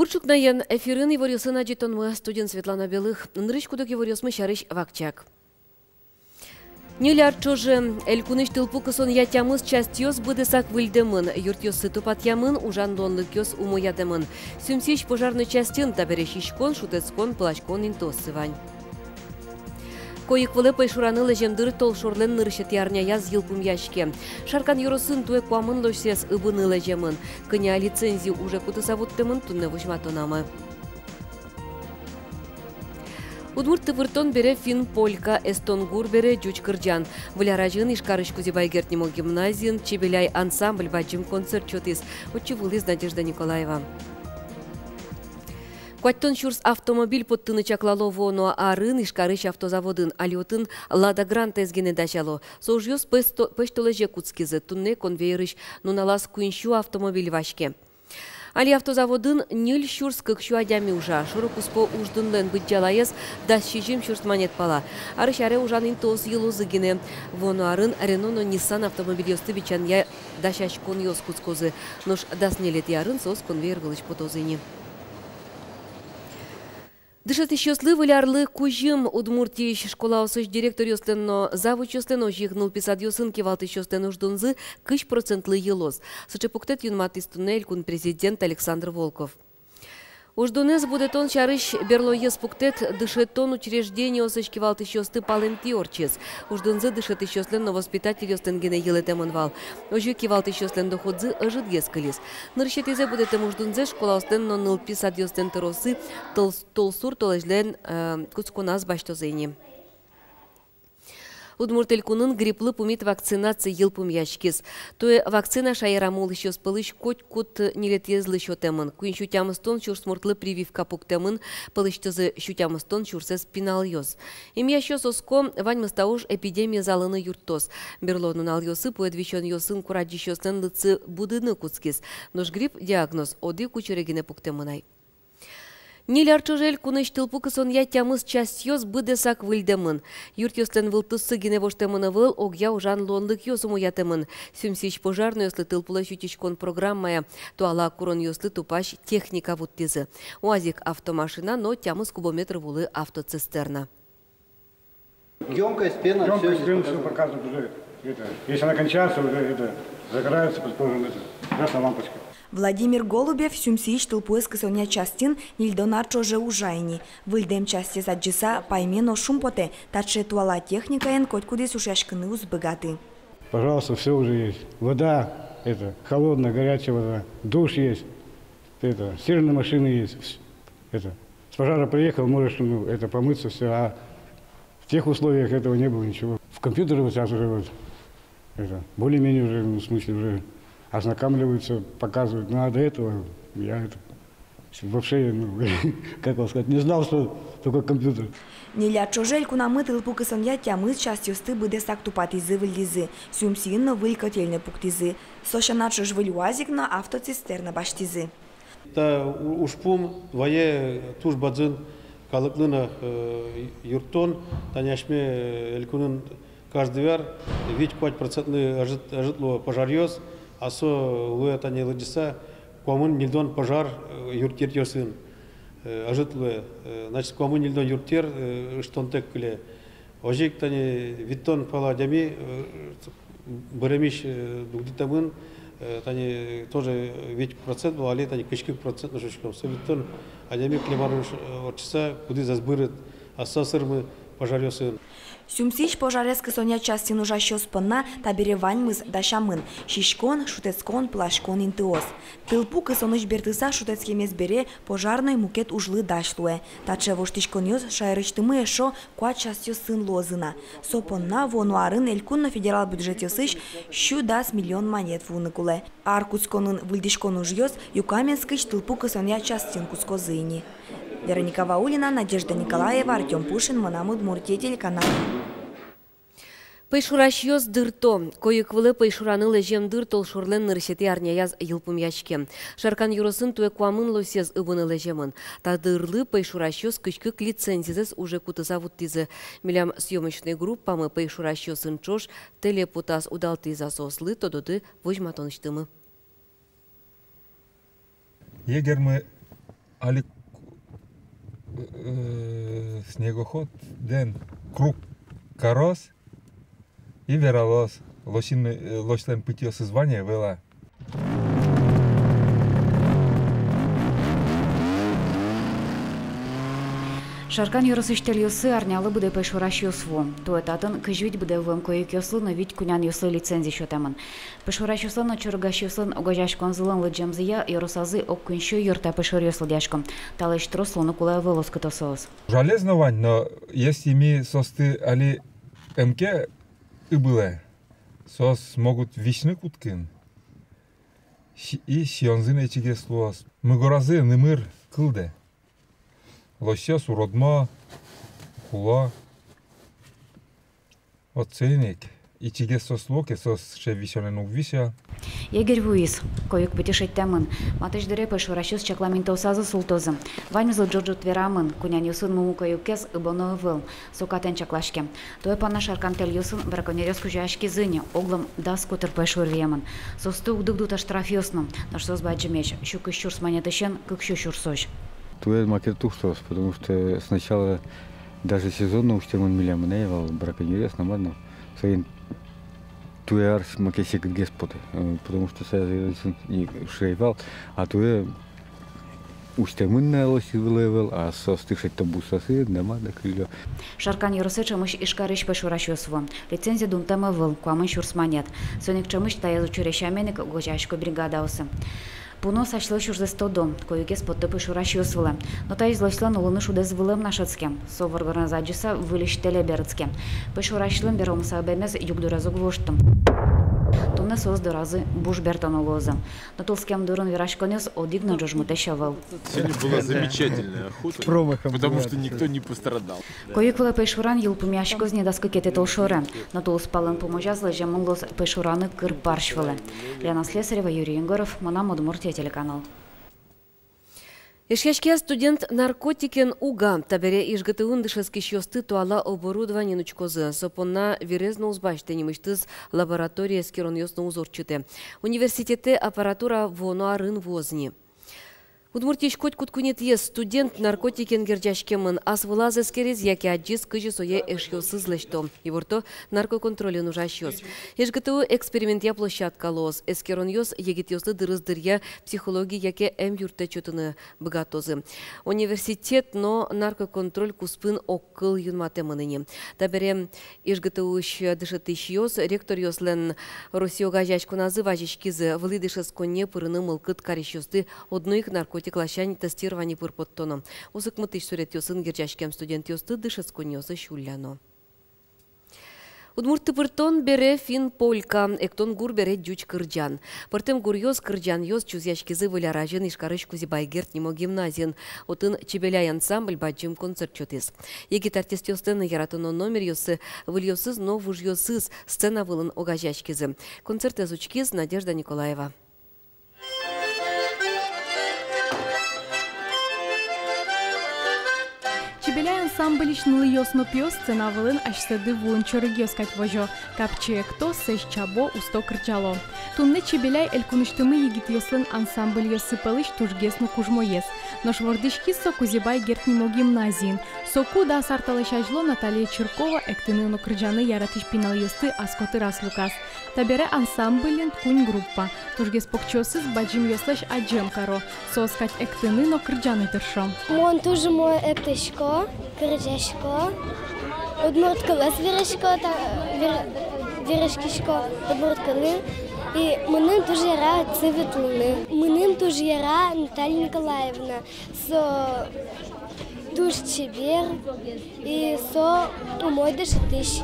Бурчукнаян эфирын еворьосын аджитонмы студент Светлана Белых, нрычкудок еворьосмы шарыш вакчак. Неляр чоже, элькуныш тылпу кысон ятямыз частьёс быдысак выльдымын, юртёсы тупатямын, ужан донлыкёс умоядымын. Сюмсич пожарный частин таберешишкон, шутецкон, плачкон интоссывань. Коик вылы пайшураны лежемдыр толшорлен нырышет ярня яз елпум яшке. Шаркан юросын туэ куамын лошсес ыбыны лежемын. Кыня лицензии уже кутысавуттымын тунны вышматонамы. Удмурты выртон бере фин полька, эстонгур бере джучкырджан. Вляражын ишкарыш кузибайгертнемо гимназиин, чебеляй ансамбль баджим концерт чотис. Учевылыз Надежда Николаева. Куаттон шурс автомобиль подтыны чаклалово, но арын ишкарыш автозаводын алиотын Лада Грант эзгене дачало. Сожьёс пэштолеже куцкизы, тунне конвейерыш нуналас куиншу автомобиль вашке. Али автозаводын нил шурс кыкшу адями ужа. Шурукуспо уждынлен быть жалайыз, да шижим шурс манет пала. Арышаре ужанын тоз елузы гене. Воно арын Рено Ниссан автомобиль ёсты бичан я дашашкон ёс куцкозы. Нош даснелет ярын сос конвейер вылыч потозыни. Дышат еще слывылярлы кужим удмуртий школа осыш директор ёстенно завуч ёстенно жигнул писад ёсын кевалт еще стенно ждунзы кыш процентлы елоз. Сычепуктет юнматис туннель кун президент Александр Волков. Уждунез будет он чарыш берлоез пуктет дышетон учреждение осыш кевалт еще сты палемти орчез. Уждунзы дышат еще сленно воспитатель ёстенгене елетемонвал. Ожи кевалт еще слен доходзы ожит ескалис. Нырщетезе будет ему уждунзе школа остенно ныл писад ёстен теросы толсур толежлен куцкуназ баштозени. Удмуртель кунын грипплы пумит вакцинация елпум яшкис. Туе вакцина шайрамул еще спылыш кот кут нелетезлы шотемын. Куин шутямыстон шурсмуртлы прививка пуктемын, пылыштызы шутямыстон шурсес пинал ёс. Им яшо соско ваньмыстауш эпидемия залыны юртос. Берлонун ал ёсы пуэдвищен ёсын кураджищёстен лыцы будыны куцкис. Нож грипп диагноз оды кучерегине пуктемынай. Нилар чожель куныш тылпу кысон ятямыз частьёс быдесак выльдымын. Юрт ёстен вылтыссы гене воштемыны выл, огя ужан лонлык ёсуму ятымын. Сюмсич пожарный ёслы тылпулы шутичкон программая, туала курон ёслы тупаш техника вуттизы. Уазик автомашина, но тямыз кубометр вулы автоцистерна. Емкость, пена, все показывает уже. Если она кончается, уже загорается, предположим, красная лампочка. Владимир Голубев сюмсич тылпуэс кысоня частин нильдонар чоже ужайни. Выльдем части заджиса паймено шумпоте, таче туала техникаен котькудис ушашканы узбыгаты. Пожалуйста, все уже есть. Вода, это холодная, горячая вода, душ есть, это стиральная машина есть. Это с пожара приехал, можешь это помыться, все. А в тех условиях этого не было ничего. В компьютере вот сейчас уже вот, это более-менее уже, в смысле уже ознакомливаются, показывают. Но до этого я это вообще, как вам сказать, не знал, что такое компьютер. Неля чожель кунамы тылпу кысон ятямыз частьёсты быдесак тупатизы выльдизы. Сюмсинно выль котельне пуктизы. Сошаначож выль уазикна автоцистерна баштизы. Та ушпум вае туш бадзын калыклына юртон таняшме элькунын каждый вер ведь 5% ожитло пожарьёс. Асо луя тани ладиса коммун нильдон пожар юртер ёсын ажитлуя. Значит, коммун нильдон юртер штонтек кле. Ожик тани виттон пала дями барамиш дугдитамын тани тоже ведь процент был, али тани кышкик процент нажучком. Со виттон адями клемарыш орчиса куды зазбырет асасырмы пожар ёсын. Сюмсич пожарес кысоня частин ужащё спынна табереваньмыз дашамын. Шишкон, шутецкон, плашкон интыос. Тылпу кысоныш бертыса шутецкемес бере пожарной мукет ужлы дашлуэ. Таче воштишкон ёс шайрыштымы эшо куат частё сын лозына. Сопонна вонуарын элькунна федерал бюджет ёсыш щу дас миллион монет вуныкуле. Аркуцконын выльдишкон уж ёс юкаменскыч тылпу кысоня частин кускозыни. Вероника Ваулина, Надежда Николаева, Артем Пушин, Манам Удмуртия, телеканал. Пайшураш ёс дырто, коек вылы пайшураны лежем дыр толшурлен ныршети арняяз елпум яшке. Шаркан юросын туе куамын лосез ыбыны лежемын. Та дырлы пайшураш ёс кычкык лицензизес уже кутыза вуттизы. Милям съемочный группамы пайшураш ёсын чош телепутас удалтиза сослы тододы вожматоныштымы. Егер мы али снегоход ден круг корос и веролос. Лочлен пытье созвания вела. Шаркан юрысыштел юсы арнялы буде пешураш юсву. Туэтатын кыжвить буде вым коюк юслы, вить кунян юслы лицензий шотамын. Пешураш юслын очургаш юслын огажаш конзылын лыджамзыя юрысазы оккуншу юрта пешур юслы дяшком. Талыш трослыны кулай вылос кытосоос. Жалезно, Вань, но если ми состы али МК и было, сос могут вишны куткин. И сионзын эчиге слуос. Мыгоразы нымыр кылды. Лосес уродма, хула, оценник. Ичиге сослоке сос шевисёнен увися. Егер вуис, коюк путешеттямын. Матыш дыре пешурашюс чакламентосазы султозым. Ваймызыл Джорджу Тверамын, кунян юсын муму коюкес ыбоно выл, сокатен чаклашке. Той пана шаркантел юсын браконерёс кужашки зыне, оглым дас котыр пешурвемын. Состу угдыгдута штраф юсным, наш сос баджимеш, щук и щурс манетышен, как щу щурсош. Туэ макертухтос, потому что сначала даже сезонно уштемон милям наевал браконьерес намадно. Своим туэрс макесик господи, потому что я не шейвал, а туэ уштемон наелось вылевел, а состышать табусасы намадно крылья. Шаркан юрысы чамыш ишкарыш пешурашюсву. Лицензия дунтама выл, куамын щурс манет. Соник чамыш таязу чурещаменик гожашко бригадаусы. Пуно сачлы шурзы 100 дом, коюкес подты пешураш юсвылы. Но та излочлан улыны шудез вылым нашыцке. Совар организаджиса вылештеле берыцке. Пешурашлым беромса бемез югдуразу глоштым. Тунне создоразы буш бертонолозы. Но толскем дурын вирашконес одигно жожмутешавал. Сегодня была замечательная охота, потому что никто не пострадал. Коюк вылы пешуран юлпумяшко знедаскы кете толшоры. Но тул спалын поможазлы жемынлос пешураны кыр баршвылы. Лена Слесарева, Юрий Егоров, Монам Удмуртия телеканал. Ишкешке студент наркотикен уга табере ишгытыын дышески шёсты туала оборудование нучкозы. Сопонна вирезно узбаште немыштыз лаборатория скерон ёсно узорчыте. Университете аппаратура воно арын возни. Удмуртиш кот куткунет ес студент наркотикен герджашкемын ас вылазы скерез, яки аджис кыжы сое эшьёсыз лешто. Иворто наркоконтролен ужащёс. Ишгытыу экспериментия площадка лоз. Эскерон ёс егит ёсы дырыздырья психологии яке эм юрте чөтыны быгатозы. Университет, но наркоконтроль куспын оккыл юнматемыныне. Табере ишгытыуш дышытыш ёс, ректор ёслен Росиога жашкуназы важишкизы вылыдышыз конне пырыны мылкыт каришёсты одноих наркотик лащань тестирование пырпоттоно. Узык мытыш сурет ёсын герджашкем студент ёсты дышыз конёсы шулляно. Удмурты пыртон бере фин полька, эктон гур бере дюч кырджан. Пыртым гур ёс кырджан ёс чузяшкизы выляражен ишкарыш кузибайгерт немо гимназиен. Отын чебеляй ансамбль баджим концерт чотис. Егит артист ёстын яратыно номер ёсы, выл ёсыз, но вуж ёсыз, сцена вылын огажашкизы. Концерт язучкиз Надежда Николаева. Чебеляй ансамбль ишнылы ёсно пёс сценавылын ашсады вулын чорыг ёскать вожо. Капче кто сэш чабо усто кырчало. Тунны чебеляй элькуныштымы егит ёслын ансамбль ёсыпалыш тужгесну кужмоес. Но швордышки со кузибай гертнимо гимназиин. Соку да сарталышажло Наталья Чиркова эктыны кырджаны яратыш пинал ёсты аскоты раз Лукас. Табере ансамблен ткунь группа. Тужгес покчосыз баджим ёслаш аджем каро. Соскать эктыны но кырджаны тыршо. Мон тоже мой эктышко, кырджашко. Удмурткалас вирашкишко, удмуртканы. И мынын тоже яра цветлыны. Мынын тоже яра Наталья Николаевна. Со душ чебер и со умой дышитыш.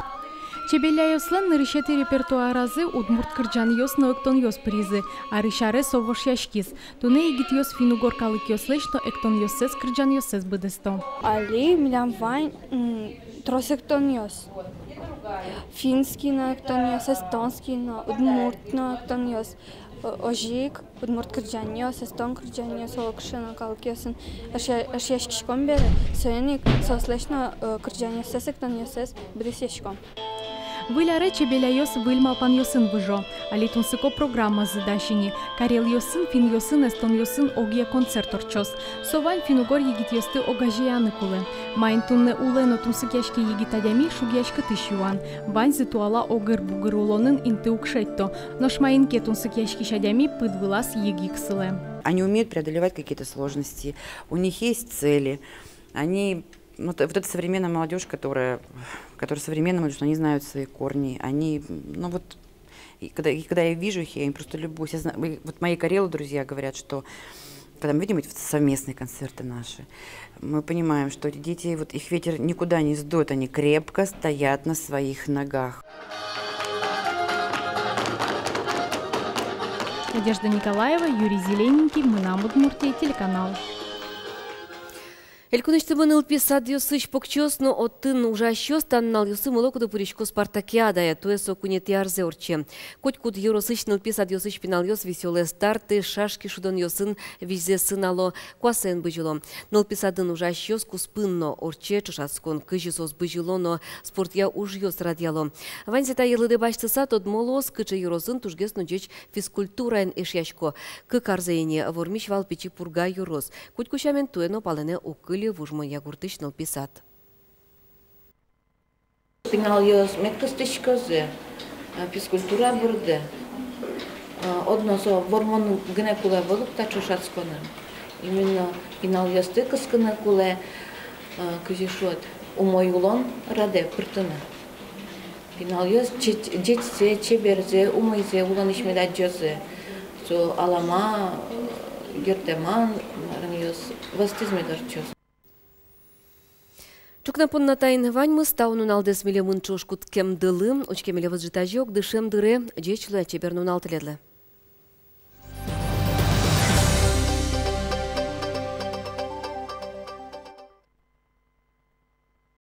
Чебеляй ёслан нырышеты репертуаразы удмурт кырджан ёс ноэктон ёс призы, а рышаре совош яшкиз. Туне егит ёс финугор калык ёслеш, но эктон ёсес кырджан ёсес быдысто. Али милям вайн тросектон ёс. Финский на эктон ёс, эстонский на удмурт на эктон ёс. Ожик, удмурт кырджан ёс, эстон кырджан ёс, олокшена калык ёсын. Аш яшкишком бере, соеник сослеш на кырджан ёсес, эктон ёсес быдыс яшком. Выляре чебеляйос выльма пан йосын выжо. Алитун сыко программа задащини. Карел йосын, фин йосын, эстон йосын огия концерт орчос. Совань финугор егит йосты огажияны кулы. Майн тунне улено тунсык яшки егит адями шугяшка тыш юан. Бань зитуала огыр бугыр улонын инты укшетто. Нош майынке тунсык яшки шадями пыд вылаз егиксылы. Они умеют преодолевать какие-то сложности, у них есть цели. Они, вот эта современная молодежь, которая современная молодежь, они знают свои корни. Они, ну вот, и когда я вижу их, я им просто любуюсь. Вот мои карелы друзья говорят, что когда мы видим эти совместные концерты наши, мы понимаем, что эти дети, вот их ветер никуда не сдует, они крепко стоят на своих ногах. Надежда Николаева, Юрий Зелененький, Мынам Удмуртия, телеканал. Элькунештемын ылписад йосыш покчосно оттын ужащос таннал йосы молокуды пуричко спартакиадая, туэсо кунети арзе орче. Котькуд юросыш нылписад йосыш пинал йос веселые старты, шашки шудон йосын визе сынало, куасен быжило. Нылписадын ужащос куспынно орче чушаскон кыжисос быжило, но спортя уж йос радиало. Ванзета елыды баштыса тот молос кычы юросын тужгесно джеч физкультурайн эшяшко. Кык арзеяне вормиш вал печи пурга юрос. Котькушамен туэно палене окы вужмо ягуртыш нылписат. Пинал йос мектостычкозе, физкультура бурде. Однозо вормон гне куле волук та чушацконе. Именно пинал йос тыкыскыны куле кызишот умоюлон раде пыртыны. Пинал йос жетсе, чеберзе, умойзе, улон ишмедат джозе. Со алама, гертеман, йос вастизмедар чоз. Чукнапон натайн вань мы стаунун алдес милемын чошкут кем дылым, очкемеле возжитажок дышем дыре, джечлу ачебернун алтыледлы.